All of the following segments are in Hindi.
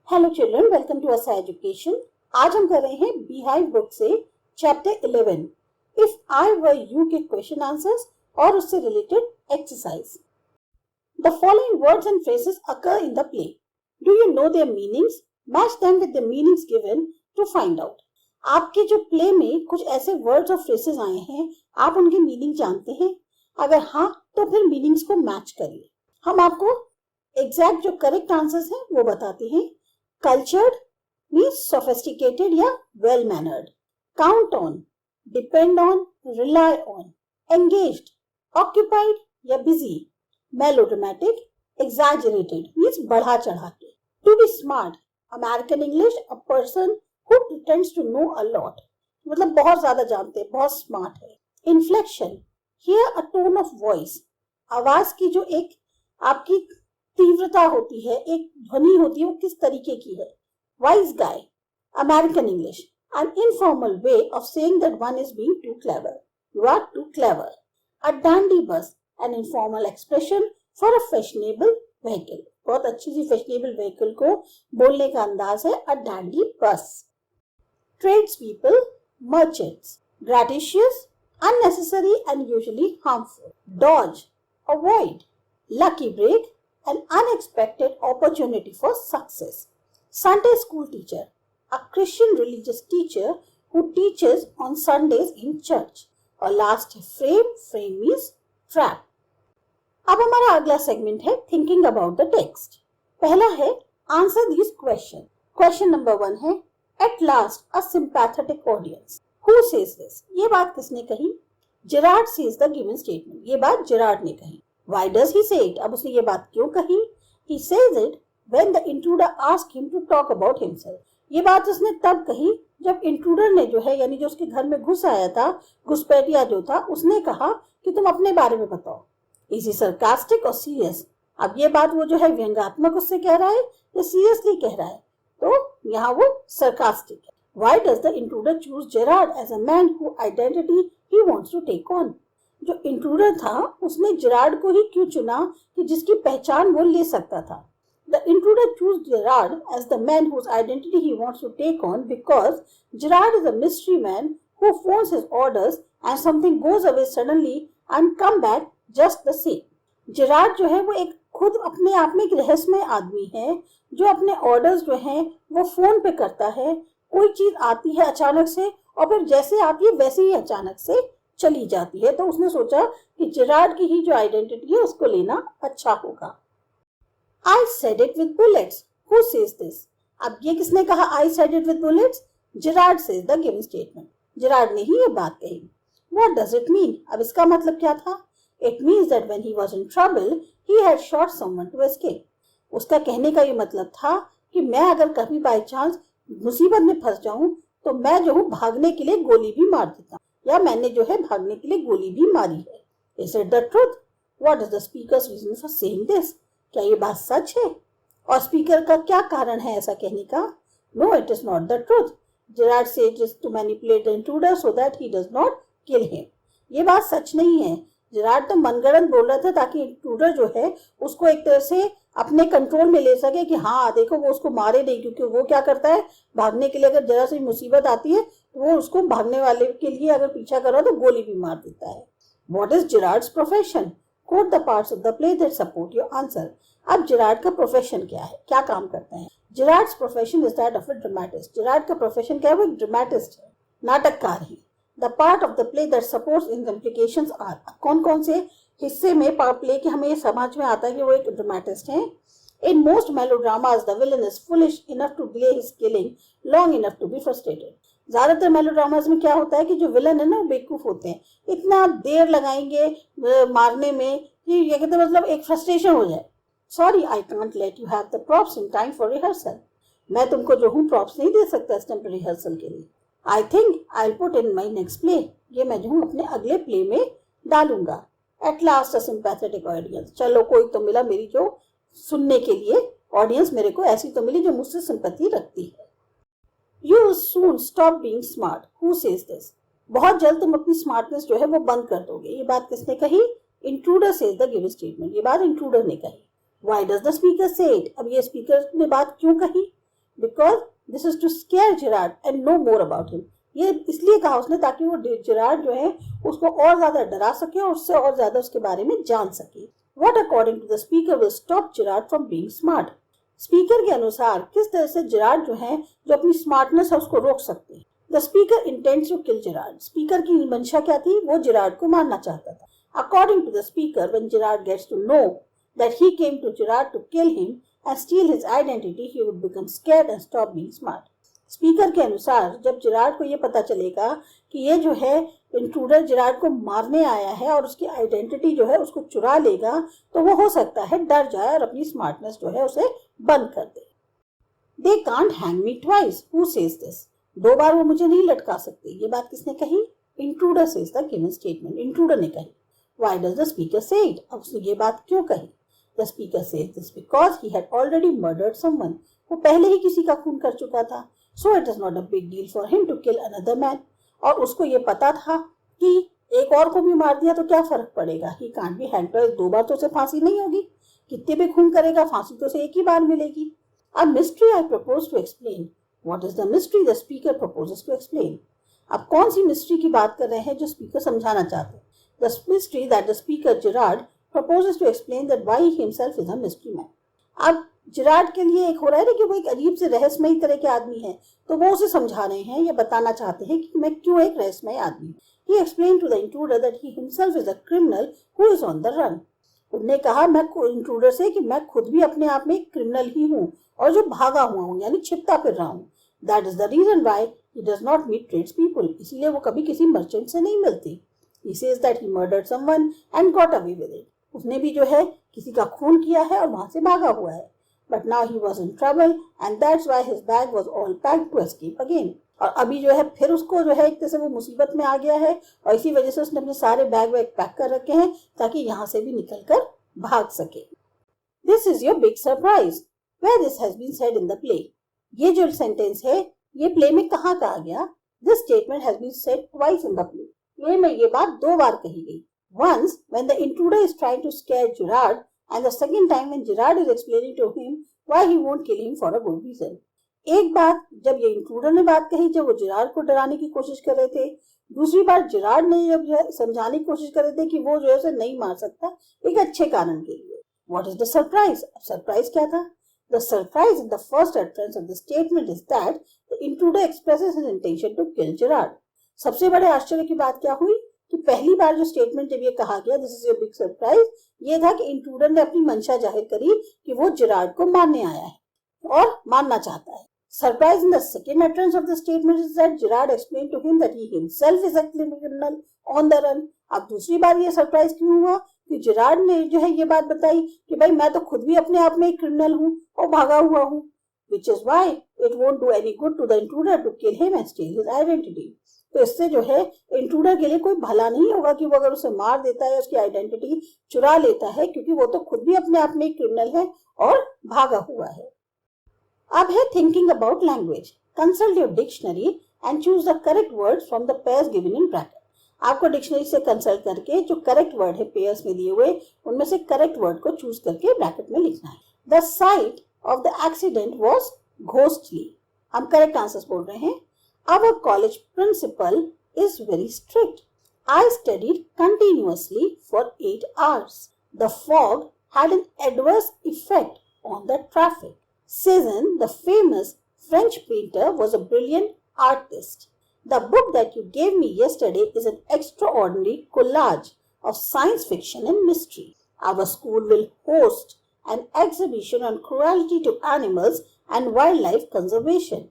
Hello children, welcome to Asa education. आज हम कर रहे हैं बीहाइव बुक से chapter 11 if I were you के क्वेश्चन आंसर्स और उससे related exercise. The following words and phrases occur in the play. Do you know their meanings? Match them with the meanings given to find out. आपके जो प्ले में कुछ ऐसे वर्ड्स और फ्रेजेस आए हैं, आप उनके मीनिंग जानते हैं? अगर हाँ, तो फिर मीनिंग्स को मैच करिए। हम आपको एग्जैक्ट जो करेक्ट आंसर्स हैं वो बताते हैं। Cultured means sophisticated या well mannered. Count on, depend on, rely on. Engaged, occupied या busy. Melodramatic, exaggerated means बढ़ा चढ़ा के. To be smart, American English, a person who pretends to know a lot. मतलब बहुत ज्यादा जानते हैं, बहुत स्मार्ट है. Inflection, here a tone of voice. आवाज की जो एक आपकी तीव्रता होती है, एक ध्वनि होती है, वो किस तरीके की है. Wise guy, American English, an informal way of saying that one is being too clever. You are too clever. A dandy bus, an informal expression for a fashionable vehicle. बहुत अच्छी सी फैशनेबल व्हीकल को बोलने का अंदाज है a dandy bus. Tradespeople, merchants. Gratuitous, unnecessary and usually harmful. Dodge, avoid. Lucky break, an unexpected opportunity for success. Sunday school teacher, a Christian religious teacher who teaches on Sundays in church. और last frame means trap. अब हमारा अगला सेगमेंट है thinking about the text. पहला है answer these questions. Question number 1 है at last a sympathetic audience. Who says this? ये बात किसने कही? Gerard says the given statement. ये बात जेरार्ड ने कही. Why does he say it? अब उसने ये बात क्यों कही? He says it when the intruder asked him to talk about himself. ये बात उसने तब कही जब इंट्रूडर ने जो है, यानी जो उसके घर में घुस आया था, घुसपैठिया जो था, उसने कहा कि तुम अपने बारे में बताओ. Is he sarcastic or serious? अब ये बात वो जो है व्यंग्यात्मक उससे कह रहा है या सीरियसली कह रहा है? तो यहाँ वो sarcastic है. Why does the intruder choose Gerard as a man whose identity he wants to take on? जो इंट्रूडर था उसने जेरार्ड को ही क्यों चुना कि जिसकी पहचान वो ले सकता था. The intruder chose Gerrard as the man whose identity he wants to take on because Gerrard is a mystery man who phones his orders and something goes away suddenly and come back just the same. Gerrard जो है वो एक खुद अपने आप में एक रहस्यमय आदमी है जो अपने ऑर्डर्स जो हैं वो फोन पे करता है. कोई चीज आती है अचानक से और फिर जैसे आती है वैसे ही अचानक से चली जाती है. तो उसने सोचा कि जेरार्ड की ही जो आइडेंटिटी है उसको लेना अच्छा होगा. I said it with bullets. Who says this? अब ये किसने कहा I said it with bullets? Gerard says the given statement. Gerrard ने ही ये बात कही. What does it mean? अब इसका मतलब क्या था? It means that when he was in trouble, he had shot someone to escape. उसका कहने का ये मतलब था कि मैं अगर कभी बाई चांस मुसीबत में फंस जाऊं तो मैं जो हूँ भागने के लिए गोली भी मार देता हूँ, या मैंने जो है भागने के लिए गोली भी मारी है. Is it the truth? What is the speaker's reason for saying this? क्या ये बात सच है? और स्पीकर का क्या कारण है ऐसा कहने का? No, it is not the truth. Gerard says this to manipulate the intruder so that he does not kill him. ये बात सच नहीं है. जेरार्ड तो मनगढ़ंत बोल रहा था ताकि इंट्रूडर जो है उसको एक तरह से अपने कंट्रोल में ले सके कि हाँ देखो वो उसको मारे नहीं, क्योंकि वो क्या करता है भागने के लिए अगर जरा सी मुसीबत आती है तो वो उसको भागने वाले के लिए अगर पीछा करो तो गोली भी मार देता है. What is Gerard's profession? Quote the parts of the play that support your answer. अब जेरार्ड का प्रोफेशन क्या है, क्या काम करते हैं? Gerard's profession is that of a dramatist. Gerrard का प्रोफेशन क्या है? वो एक ड्रामेटिस्ट है, नाटककार है. The part of the play that supports in implications are. कौन कौन से हिस्से में प्ले के हमें समझ में आता है कि वो एक ड्रामेटिस्ट हैं. In most melodramas, the villain is foolish enough to delay his killing long enough to be frustrated. ज्यादातर मेलोड्रामास में क्या होता है कि जो विलन है ना बेवकूफ होते हैं, इतना देर लगाएंगे मारने में कि ये कहते मतलब एक फ्रस्ट्रेशन हो जाए. Sorry I can't let you have the props in time for rehearsal. मैं तुमको जो हूँ प्रॉप्स नहीं दे सकता इस टाइम पर रिहर्सल के लिए. I think I put in my next play. ये मैं जो हूँ अपने अगले प्ले में डालूंगा. At last a sympathetic audience. चलो कोई तो मिला मेरी जो सुनने के लिए ऑडियंस मेरे को ऐसी तो मिली जो मुझसे सिंपैथी रखती है. You will soon stop being smart. Who says this? बहुत जल्द तुम अपनी स्मार्टनेस जो है वो बंद कर दोगे. ये बात किसने कही? Intruder says the given statement. ये बात इंट्रूडर ने कही. Why does the speaker say it? अब ये स्पीकर ने बात क्यों कही? because this is to scare Gerard and know more about him. ये इसलिए कहा उसने ताकि वो जेरार्ड जो है उसको और ज्यादा डरा सके और उससे और ज्यादा उसके बारे में जान सके. What according to the speaker will stop Gerard from being smart? Speaker के अनुसार किस तरह से जेरार्ड जो है जो अपनी स्मार्टनेस है उसको रोक सकते हैं. The speaker intends to kill Gerard. Speaker की मंशा क्या थी? वो जेरार्ड को मारना चाहता था. According to the speaker, when Gerard gets to know that he came to Gerard to kill him and steal his identity, he would become scared and stop being smart. Speaker के अनुसार जब जेरार्ड को ये पता चलेगा कि ये जो है इंट्रूडर जेरार्ड को मारने आया है और उसकी आइडेंटिटी जो है उसको चुरा लेगा, तो वो हो सकता है डर जाए और अपनी स्मार्टनेस जो है उसे बंद कर दे. They can't hang me twice. Who says this? 2 बार वो मुझे नहीं लटका सकते. ये बात किसने कही? Intruder says the given statement. Intruder ने कही. Why does the speaker say it? अब उसने ये बात क्यों कही? The speaker says this because he had already murdered someone. वो पहले ही किसी का खून कर चुका था. So it is not a big deal for him to kill another man. और उसको ये पता था कि एक और को भी मार दिया तो क्या फर्क पड़ेगा. He can't be hanged twice. 2 बार तो उसे फांसी नहीं होगी. कितने भी खून करेगा फांसी तो उसे एक ही बार मिलेगी. A mystery I propose to explain. What is the mystery the speaker proposes to explain? अब कौन सी मिस्ट्री की बात कर रहे हैं जो स्पीकर समझाना चाहते हैं? The mystery that the speaker Gerard proposes to explain that why he himself is a mystery man. अब जेरार्ड के लिए एक हो रहा है ना कि वो एक अजीब से रहस्यमयी तरह के आदमी है, तो वो उसे समझा रहे हैं या बताना चाहते हैं कि मैं क्यों एक रहस्यमय आदमी हूँ. He explained to the intruder that he himself is a criminal who is on the run. उन्होंने कहा मैं इंट्रूडर से कि मैं खुद भी अपने आप में एक क्रिमिनल ही हूँ और जो भागा हुआ हूँ यानी छिपता फिर रहा हूँ. That is the reason why he does not meet tradespeople. इसलिए वो कभी किसी मर्चेंट से नहीं मिलती. He says that he murdered someone and got away with it. उसने भी जो है किसी का खून किया है और वहां से भागा हुआ है. But now he was in trouble and that's why his bag was all packed to escape again. और अभी जो है फिर उसको जो है एक तरह से वो मुसीबत में आ गया है और इसी वजह से उसने अपने सारे बैग वैग पैक कर रखे हैं ताकि यहाँ से भी निकलकर भाग सके. This is your big surprise. Where this has been said in the play. ये जो सेंटेंस है ये प्ले में कहाँ कहा गया? This statement has been said twice in the play. Play में ये बात 2 बार कही गई. Once when the intruder is trying to scare Gerard and the second time when Gerard is explaining to him why he won't kill him for a good reason. एक बार जब ये इंट्रूडर ने बात कही जब वो जेरार्ड को डराने की कोशिश कर रहे थे. दूसरी बार जेरार्ड ने जब समझाने की कोशिश कर रहे थे कि वो जो है उसे नहीं मार सकता एक अच्छे कारण के लिए. What is the surprise? अब सरप्राइज क्या था? The surprise in the first utterance of the statement is that the intruder expresses his intention to kill Gerard. सबसे बड़े आश्चर्य की बात क्या हुई कि पहली बार जो स्टेटमेंट जब ये कहा गया this is a big surprise, ये था कि इंट्रूडर ने अपनी मंशा जाहिर करी कि वो जेरार्ड को मारने आया है और मारना चाहता है. Surprise in the second utterance of the statement is that Gerard explained to him that he himself is a criminal on the run. अब दूसरी बार ये सरप्राइज क्यों हुआ कि जेरार्ड ने जो है ये बात बताई कि भाई मैं तो खुद भी अपने आप में एक क्रिमिनल हूँ और भागा हुआ हूँ. Which is why it won't do any good to the intruder to kill him and steal his identity. तो इससे जो है इंट्रूडर के लिए कोई भला नहीं होगा कि वो अगर उसे मार देता है उसकी आइडेंटिटी चुरा लेता है क्योंकि वो तो खुद भी अपने आप में एक क्रिमिनल है और भागा हुआ है. अब है thinking about language. Consult your dictionary and choose the correct words from the pairs given in bracket. आपको डिक्शनरी से कंसल्ट करके जो करेक्ट वर्ड है पेयर्स में दिए हुए उनमें से करेक्ट वर्ड को चूज करके ब्रैकेट में लिखना है. The site of the accident was ghostly. हम करेक्ट आंसर्स बोल रहे हैं. Our college principal is very strict. I studied continuously for 8 hours. The fog had an adverse effect on the traffic. Cézanne, the famous French painter, was a brilliant artist. The book that you gave me yesterday is an extraordinary collage of science fiction and mystery. Our school will host an exhibition on cruelty to animals and wildlife conservation.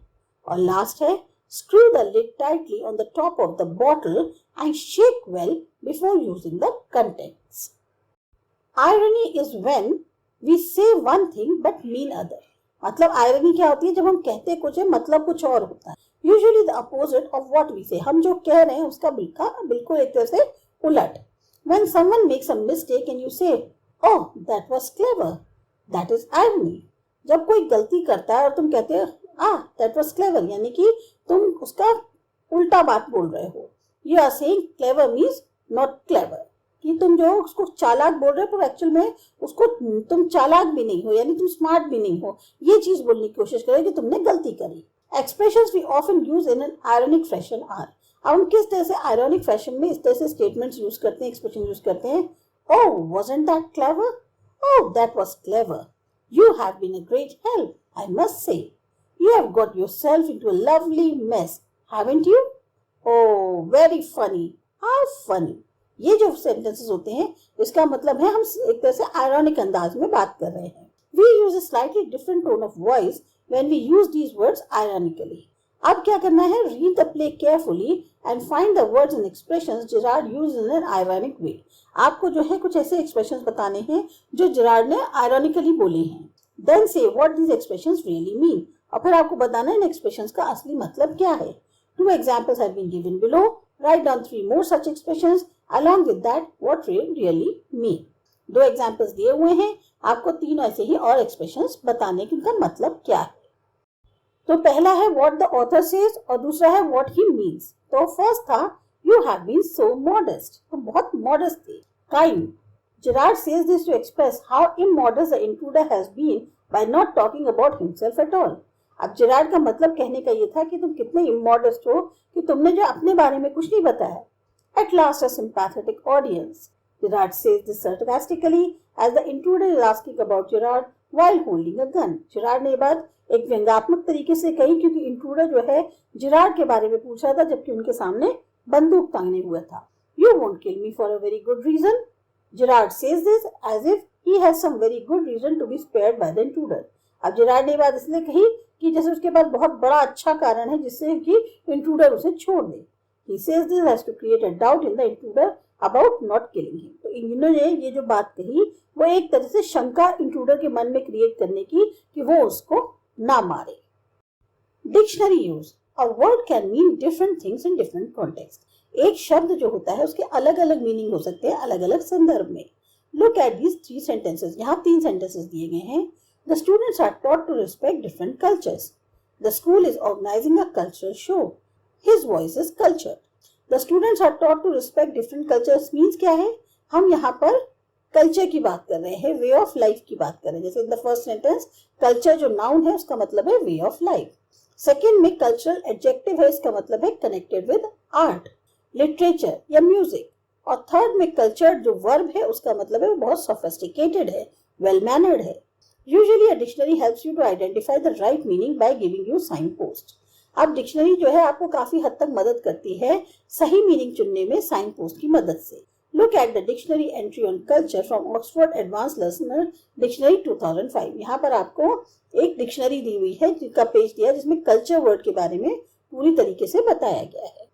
और last है screw the lid tightly on the top of the bottle and shake well before using the contents. Irony is when we say one thing but mean other. मतलब irony क्या होती है? जब हम कहते कुछ है मतलब कुछ और होता है. Usually the opposite of what we say. हम जो कह रहे हैं उसका बिल्कुल एक तरह से उलट. When someone makes a mistake and you say, "Oh, that was clever," that is irony. जब कोई गलती करता है और तुम कहते हो that was clever, यानी कि तुम उसका उल्टा बात बोल रहे हो. You are saying clever means not clever, कि तुम जो उसको चालाक बोल रहे हो पर एक्चुअल में उसको तुम चालाक भी नहीं हो, यानी तुम स्मार्ट भी नहीं हो, ये चीज बोलने की कोशिश करें कि तुमने गलती करी। Expressions we often use in an ironic fashion are, अब हम किस तरह से आयरॉनिक फैशन में इस तरह से स्टेटमेंट्स यूज करते हैं, एक्सप्रेशन यूज करते हैं। Oh, wasn't that clever? Oh, that was clever. You have been a great help, I must say. You have got yourself into a lovely mess, haven't you? Oh, very funny. How funny. ये जो सेंटेंसेस होते हैं इसका मतलब है हम एक तरह से आयरॉनिक अंदाज में बात कर रहे हैं। We use a slightly different tone of voice when we use these words ironically. अब क्या करना है? Read the play carefully and find the words and expressions Gerard used in an ironic way. आपको जो है कुछ ऐसे expressions बताने हैं जो जेरार्ड ने ironically बोले हैं। Then say what these expressions really mean. और फिर आपको बताना है इन expressions का असली मतलब क्या है। Two examples have been given below. Write down 3 more such expressions. Along with that, what they really mean. 2 examples दिए हुए हैं, आपको 3 ऐसे ही और expressions बताने कि उनका मतलब क्या है। तो पहला है what the author says और दूसरा है what he means। तो फर्स्ट था you have been so modest, तो बहुत modest थे। Kind. Gerard says this to express how immodest the intruder has been by not talking about himself at all. अब जेरार्ड का मतलब कहने का ये था कि तुम कितने इमोडेस्ट हो कि तुमने जो अपने बारे में कुछ नहीं बताया। At last a sympathetic audience. Gerard says this sarcastically as the intruder is asking about Gerard while holding a gun. Gerard ने ये बात एक व्यंग्यात्मक तरीके से कही क्योंकि इंट्रूडर जो है जेरार्ड के बारे में पूछ रहा था जबकि उनके सामने बंदूक टांगने हुआ था। You won't kill me for a very good reason. Gerard says this as if he has some very good reason to be spared by the intruder. अब जेरार्ड ने ये बात इसलिए कही कि जैसे उसके पास बहुत बड़ा अच्छा कारण है जिससे कि इंट्रूडर उसे छोड़ दे। He says this has to create a doubt in the intruder about not killing him. तो इन्होंने ये जो बात कही वो एक तरह से शंका इंट्रूडर के मन में क्रिएट करने की कि वो उसको ना मारे। Dictionary use. A word can mean different things in different context. एक शब्द जो होता है उसके अलग अलग मीनिंग हो सकते हैं अलग अलग संदर्भ में। Look at these 3 sentences. यहाँ 3 sentences दिए गए हैं। The students are taught to respect different cultures. The school is organizing a cultural show. His voice is cultured. The students are taught to respect different cultures means क्या है? हम यहाँ पर कल्चर की बात कर रहे हैं, वे ऑफ लाइफ की बात कर रहे हैं। जैसे in the first sentence culture जो नाउन है उसका मतलब है वे ऑफ लाइफ। सेकेंड में कल्चरल एडजेक्टिव है, इसका मतलब है कनेक्टेड विद आर्ट, लिटरेचर या म्यूजिक। और थर्ड में कल्चर जो वर्ब है उसका मतलब है वो बहुत सोफिस्टिकेटेड है, वेल मैनर्ड है। Usually a dictionary helps you to identify the right meaning by giving you signpost. अब डिक्शनरी जो है आपको काफी हद तक मदद करती है सही मीनिंग चुनने में साइन पोस्ट की मदद से। Look at the dictionary entry on culture from Oxford Advanced Listener Dictionary 2005. यहाँ पर आपको एक डिक्शनरी दी हुई है जिसका पेज दिया है जिसमें कल्चर वर्ड के बारे में पूरी तरीके से बताया गया है।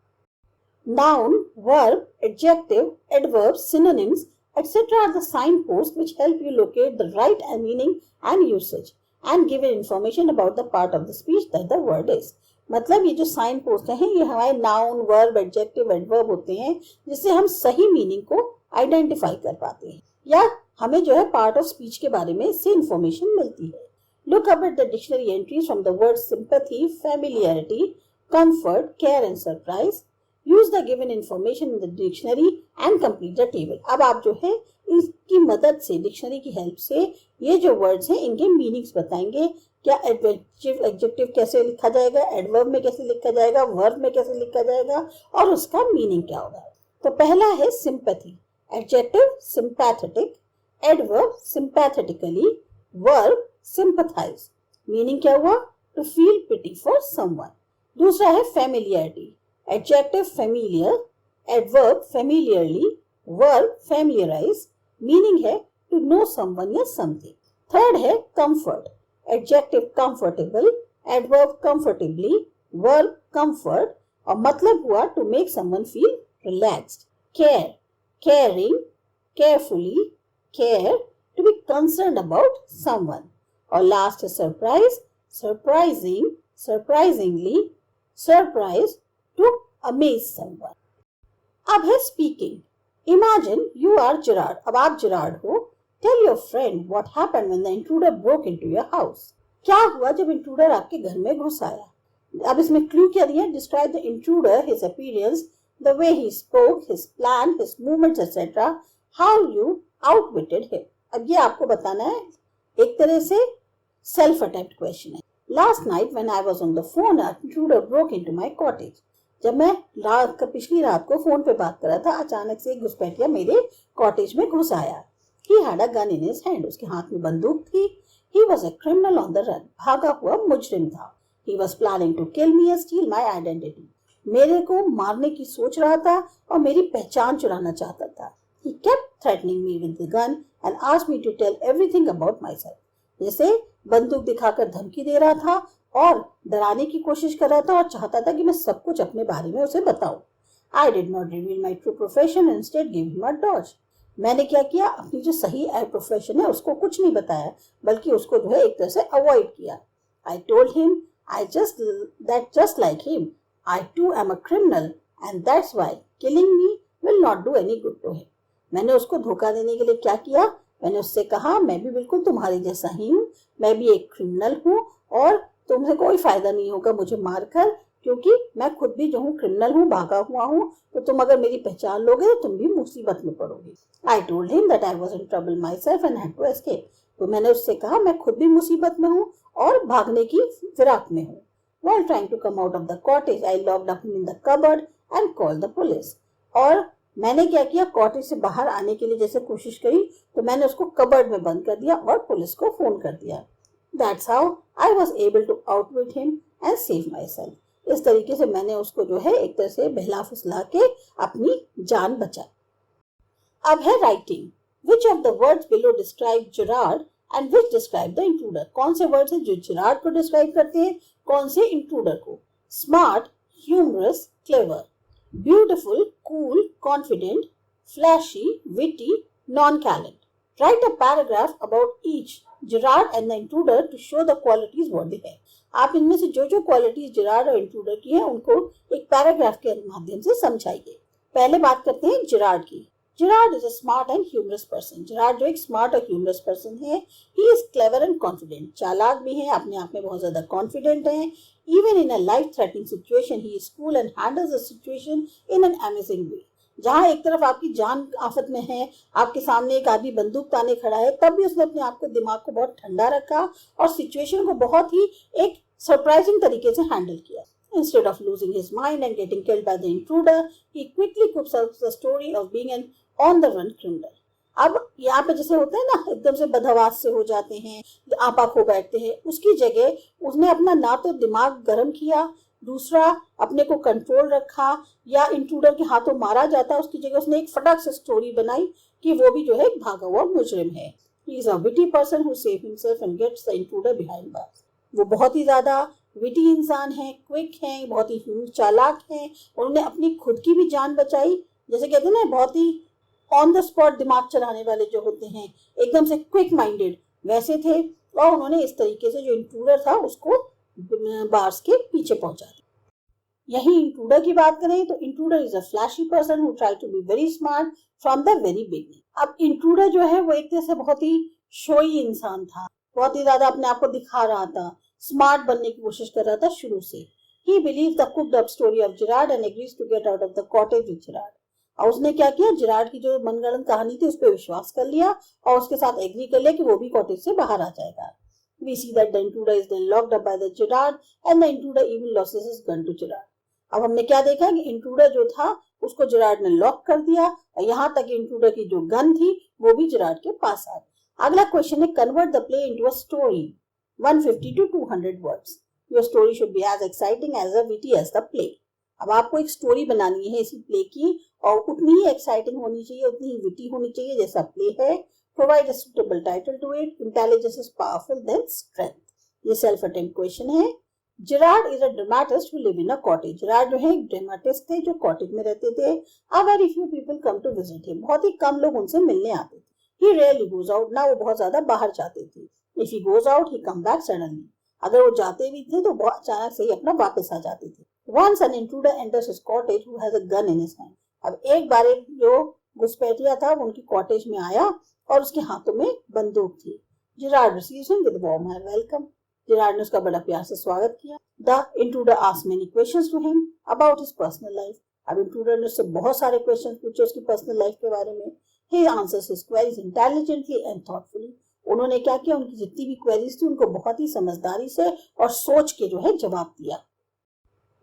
Noun, verb, adjective, adverb, synonyms, etc. are the signposts which help you locate the right meaning and usage and give information about the part of the speech that the word is. मतलब ये जो साइन पोस्ट हैं ये हमारे नाउन, वर्ब, एडजेक्टिव, एडवर्ब होते हैं जिससे हम सही मीनिंग को आइडेंटिफाई कर पाते हैं या हमें जो है पार्ट ऑफ स्पीच के बारे में इससे इंफॉर्मेशन मिलती है। Look up at the dictionary entries from the words sympathy, familiarity, comfort, care and surprise. Use the given information in the dictionary and complete the table. अब आप जो है इसकी मदद से डिक्शनरी की हेल्प से ये जो वर्ड्स हैं इनके मीनिंग्स बताएंगे। क्या एडजेक्टिव कैसे लिखा जाएगा, एडवर्ब में कैसे लिखा जाएगा, वर्ब में कैसे लिखा जाएगा और उसका मीनिंग क्या होगा। तो पहला है sympathy. Adjective sympathetic, adverb sympathetically, verb sympathise. Meaning क्या हुआ? To feel pity for someone. दूसरा है familiarity. Adjective familiar, adverb familiarly, verb familiarize, meaning है to know someone या something. Third है comfort. Adjective comfortable, adverb comfortably, verb comfort और मतलब हुआ to make someone feel relaxed. Care, caring, carefully, care, to be concerned about someone. और last है surprise, surprising, surprisingly, surprise, to amaze someone. अब है speaking. Imagine you are Gerard. अब आप जेरार्ड हो. Tell your friend what happened when the intruder broke into your house. क्या हुआ जब इंट्रूडर आपके घर में घुस आया? अब इसमें क्लू क्या दिया? Describe the intruder, his appearance, the way he spoke, his plan, his movements, etc. how you outwitted him. अब ये आपको बताना है, एक तरह से सेल्फ अटेम्प्ट क्वेश्चन है. Last night when I was on the phone, an intruder broke into my cottage. जब मैं पिछली रात को फोन पे बात कर रहा था, अचानक से एक घुसपैठिया मेरे कॉटेज में घुस आया. He had a gun in his hand. उसके हाथ में बंदूक थी. He was a criminal on the run. भागा हुआ मुजरिम था. He was planning to kill me and steal my identity. मेरे को मारने की सोच रहा था और मेरी पहचान चुराना चाहता था. He kept threatening me with the gun and asked me to tell everything about myself. जैसे बंदूक दिखाकर धमकी दे रहा था और डराने की कोशिश कर रहा था और चाहता था कि मैं सब कुछ अपने बारे में उसे बताऊं. I did not reveal my true profession and instead gave him a dodge. मैंने क्या किया, अपनी जो सही प्रोफेशन है उसको कुछ नहीं बताया, बल्कि उसको जो है एक तरह से अवॉइड किया. I told him that just like him, I too am a criminal and that's why killing me will not do any good to him. मैंने उसको धोखा देने के लिए क्या किया, मैंने उससे कहा मैं भी बिल्कुल तुम्हारी जैसा ही हूँ, मैं भी एक क्रिमिनल हूँ और तुमसे कोई फायदा नहीं होगा मुझे मारकर, क्योंकि मैं खुद भी जो हूँ क्रिमिनल हूँ, भागा हुआ हूँ, तो तुम अगर मेरी पहचान लोगे तो तुम भी मुसीबत में पड़ोगे. I told him that I was in trouble myself and had to escape. तो मैंने उससे कहा मैं खुद भी मुसीबत में हूँ और भागने की फिराक में हूँ. While trying to come out of the cottage, I locked up him in the cupboard and called the police. और मैंने क्या किया, कॉटेज से बाहर आने के लिए जैसे कोशिश करी तो मैंने उसको कबर्ड में बंद कर दिया और पुलिस को फोन कर दिया. That's how I was able to outwit him and save myself. इस तरीके से मैंने उसको जो है एक तरह से बहला फुसला के अपनी जान बचाई. अब है writing. Which of the words below describe Gerard and which describe the intruder? कौन से वर्ड्स हैं जो जिरार्ड को डिस्क्राइब करते हैं, कौन से इंट्रूडर को? Smart, humorous, clever. Beautiful, cool, confident, flashy, witty, nonchalant. Write a paragraph about each Gerard and the intruder to show the qualities what they have. आप इनमें से जो जो क्वालिटीज जिरार्ड और इंट्रूडर की हैं उनको एक पैराग्राफ के माध्यम से समझाइए. पहले बात करते हैं जिरार्ड की. Gerrard is a smart and humorous person. Gerrard जो एक स्मार्ट और ह्यूमरस पर्सन है. He is clever and confident. चालाक भी है, अपने आप में बहुत ज्यादा कॉन्फिडेंट है. Even in a life threatening situation he is cool and handles the situation in an amazing वे. जहां एक तरफ आपकी जान आफत में है, आपके सामने एक आदमी बंदूक ताने खड़ा है, तब भी उसने अपने आप को, दिमाग को बहुत ठंडा रखा और सिचुएशन को बहुत ही एक सरप्राइजिंग तरीके से हैंडल किया. Instead of losing his mind and getting killed by the intruder, he quickly cooks up the story of being an on-the-run criminal. अब यहाँ पे जैसे होते हैं ना, एकदम से बदहवास से हो जाते हैं, आपा खो बैठते हैं, उसकी जगह उसने अपना ना तो दिमाग गर्म किया, दूसरा अपने को कंट्रोल रखा, या इंट्रूडर के हाथों मारा जाता, उसकी जगह उसने एक फटाक से स्टोरी बनाई कि वो भी जो है एक भागा हुआ मुजरिम है. He is a witty person who saves himself and gets the intruder behind bars. वो बहुत ही ज्यादा विटी इंसान है, क्विक है, बहुत ही चालाक है, उन्होंने अपनी खुद की भी जान बचाई. जैसे कहते हैं ना, बहुत ही ऑन द स्पॉट दिमाग चलाने वाले जो होते हैं, एकदम से क्विक माइंडेड, वैसे थे. और उन्होंने इस तरीके से जो इंट्रूडर था उसको बार्स के पीछे पहुंचा दिया. यही इंट्रूडर की बात करें तो intruder is a flashy person who try to be very smart from the very beginning. अब इंट्रूडर जो है वो एक तरह से बहुत ही शोई इंसान था, बहुत ही ज्यादा अपने आप को दिखा रहा था, स्मार्ट बनने की कोशिश कर रहा था शुरू से. He believes the cooked up story of Gerard and agrees to get out of the cottage with Gerard. और उसने क्या किया, जिरार्ड की जो मनगढ़ंत कहानी थी उस पर विश्वास कर लिया और उसके साथ एग्री कर लिया कि वो भी कॉटेज से बाहर आ जाएगा. We see that the intruder is then locked up by the Gerard and the intruder even loses his gun to Gerard. अब हमने क्या देखा कि इंट्रूडर जो था उसको जिरार्ड ने लॉक कर दिया और यहाँ तक इंट्रूडर की जो गन थी वो भी जिरार्ड के पास आ गई. अगला क्वेश्चन है, convert the play into a story 150 to 200 words. Your story should be as exciting as a witty as the play. अब आपको एक स्टोरी बनानी है इसी प्ले की और उतनी ही एक्साइटिंग होनी चाहिए, उतनी ही विटी होनी चाहिए जैसा प्ले है. Provide a suitable title to it. Intelligence is powerful than strength. ये सेल्फ अटेम्प्ट क्वेश्चन है. Gerard is a dramatist who live in a cottage. Gerard जो है एक ड्रामेटिस्ट थे जो कॉटेज में रहते थे. A very few people come to visit him. बहुत ही कम लोग उनसे मिलने आते थे. He rarely goes out. ना वो बहुत ज्यादा बाहर जाते थे. If he goes out, he come back suddenly. अगर वो जाते भी थे तो बहुत अचानक से ही अपना वापस आ जाते थे. Once an intruder enters his cottage who has a gun in his hand. अब एक बार एक जो घुसपैठिया था वो उनकी कॉटेज में आया और उसके हाथों में बंदूक थी. Gerard receives him with warm welcome. Gerard ने उसका बड़ा प्यार से स्वागत किया. The intruder asked many questions to him about his personal life. अब इंट्रूडर ने उससे बहुत सारे क्वेश्चन पूछे उसकी पर्सनल लाइफ के बारे में. He answers his queries intelligently and thoughtfully. उन्होंने क्या किया, उनकी जितनी भी क्वेरीज थी उनको बहुत ही समझदारी से और सोच के जो है जवाब दिया.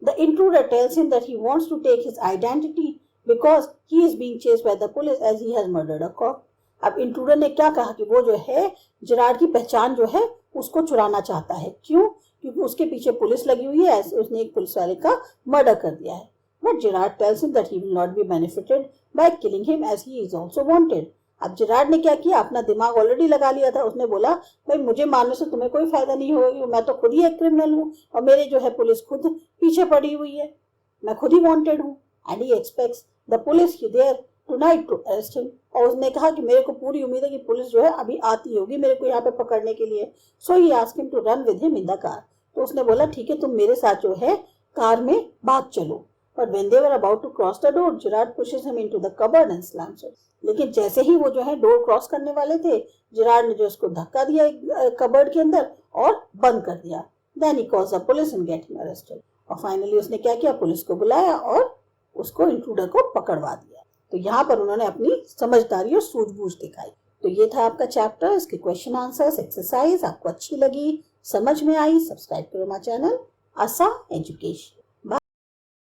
The intruder tells him that he wants to take his identity because he is being chased by the police as he has murdered a cop. अब इंट्रूडर ने क्या कहा कि वो जो है जेरार्ड की पहचान जो है उसको चुराना चाहता है. क्यों? क्योंकि उसके पीछे पुलिस लगी हुई है, ऐसे उसने एक पुलिस वाले का मर्डर कर दिया है. But Gerard tells him that he will not be benefited by killing him as he is also wanted. अब जेरार्ड ने क्या किया, अपना दिमाग ऑलरेडी लगा लिया था. उसने बोला भाई मुझे मारने से तुम्हें कोई फायदा नहीं होगा, मैं तो खुद ही एक क्रिमिनल हूँ और मेरे जो है पुलिस खुद पीछे पड़ी हुई है, मैं खुद ही वांटेड हूँ. And he expects the police there tonight to arrest him. और उसने कहा कि मेरे को पूरी उम्मीद है कि पुलिस जो है अभी आती होगी मेरे को यहाँ पे पकड़ने के लिए. So he asked him to run with him in the car. तो उसने बोला ठीक है तुम मेरे साथ जो है कार में भाग चलो. But when they were about to cross the door, Gerard pushes him into the cupboard and slams it. लेकिन जैसे ही वो जो है डोर क्रॉस करने वाले थे, जेरार्ड ने जो उसको धक्का दिया एक कबर्ड के अंदर और बंद कर दिया. Then he calls the police and get him arrested. और फाइनली उसने क्या किया, पुलिस को बुलाया और उसको इंट्रूडर को पकड़वा दिया. तो यहाँ पर उन्होंने अपनी समझदारी और सूझबूझ दिखाई. तो ये था आपका चैप्टर. इसके क्वेश्चन आंसर्स एक्सरसाइज आपको अच्छी लगी, समझ में आई, सब्सक्राइब करो हमारा चैनल आसा एजुकेशन.